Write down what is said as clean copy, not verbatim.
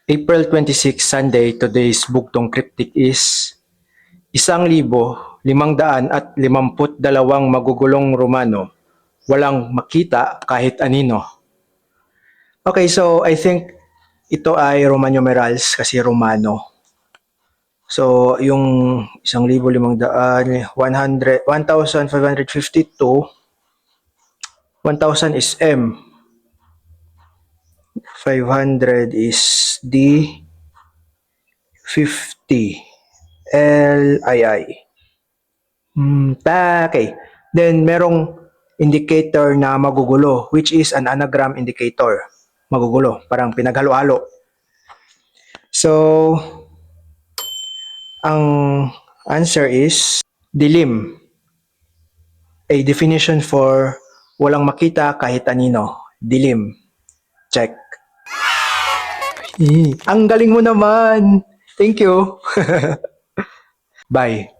April 26, Sunday, today's buktong cryptic is 1,552 magugulong Romano, walang makita kahit anino. Okay, so I think ito ay Roman numerals kasi Romano. So, yung 1,500, 1,552, 1,000 is M, 500 is D, 50 LII. Okay. Then merong indicator na magugulo, which is an anagram indicator. Magugulo, parang pinaghalo-halo. So, ang answer is dilim. A definition for walang makita kahit anino. Dilim. Check. Ang galing mo naman. Thank you. Bye.